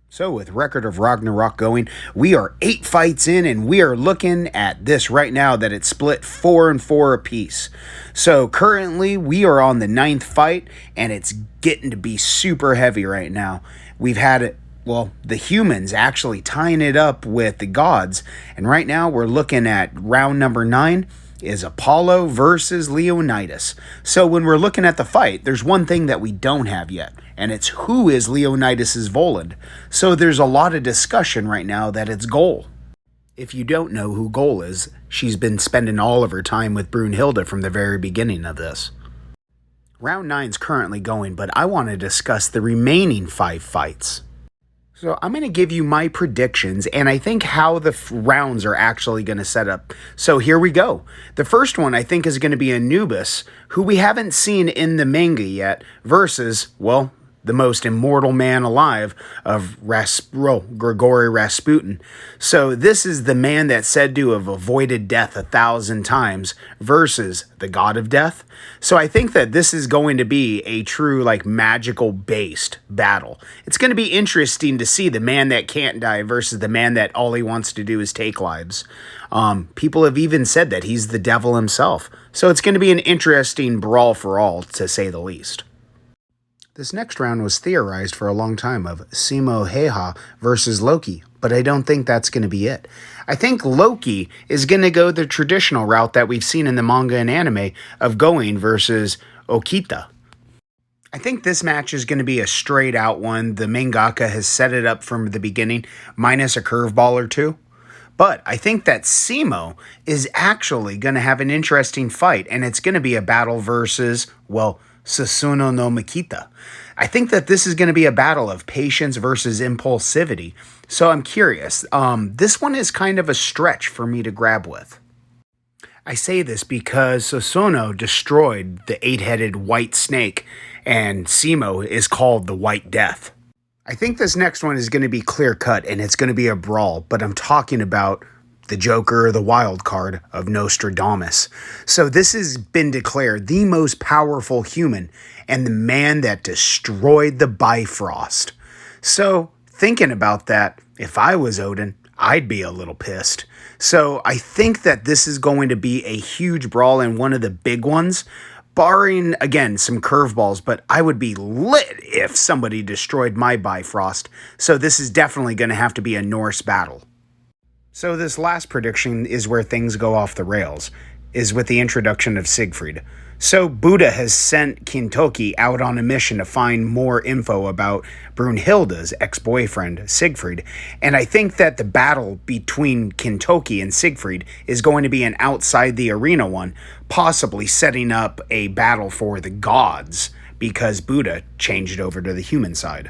So, with Record of Ragnarok going, we are 8 fights in, and we are looking at this right now that it's split 4 and 4 apiece. So, currently, we are on the ninth fight, and it's getting to be super heavy right now. We've had it. Well, the humans actually tying it up with the gods, and right now we're looking at round number 9 is Apollo versus Leonidas. So when we're looking at the fight, there's one thing that we don't have yet, and it's who is Leonidas's Volund. So there's a lot of discussion right now that it's Goal. If you don't know who Goal is, she's been spending all of her time with Brunhilde from the very beginning of this. Round 9's currently going, but I want to discuss the remaining 5 fights. So I'm going to give you my predictions, and I think how the rounds are actually going to set up. So here we go. The first one I think is going to be Anubis, who we haven't seen in the manga yet, versus, well, the most immortal man alive of Grigory Rasputin. So this is the man that's said to have avoided death 1,000 times versus the god of death. So I think that this is going to be a true magical based battle. It's going to be interesting to see the man that can't die versus the man that all he wants to do is take lives. People have even said that he's the devil himself. So it's going to be an interesting brawl for all, to say the least. This next round was theorized for a long time of Simo Heiha versus Loki, but I don't think that's going to be it. I think Loki is going to go the traditional route that we've seen in the manga and anime of going versus Okita. I think this match is going to be a straight out one. The mangaka has set it up from the beginning, minus a curveball or two. But I think that Simo is actually going to have an interesting fight, and it's going to be a battle versus, Susuno no Makita. I think that this is going to be a battle of patience versus impulsivity. So I'm curious. This one is kind of a stretch for me to grab with. I say this because Susuno destroyed the 8-headed white snake, and Simo is called the White Death. I think this next one is going to be clear-cut, and it's going to be a brawl, but I'm talking about the Joker, the wild card of Nostradamus. So this has been declared the most powerful human and the man that destroyed the Bifrost. So thinking about that, if I was Odin, I'd be a little pissed. So I think that this is going to be a huge brawl and one of the big ones, barring, again, some curveballs, but I would be lit if somebody destroyed my Bifrost. So this is definitely going to have to be a Norse battle. So this last prediction is where things go off the rails, is with the introduction of Siegfried. So Buddha has sent Kintoki out on a mission to find more info about Brunhilde's ex-boyfriend, Siegfried, and I think that the battle between Kintoki and Siegfried is going to be an outside the arena one, possibly setting up a battle for the gods, because Buddha changed over to the human side.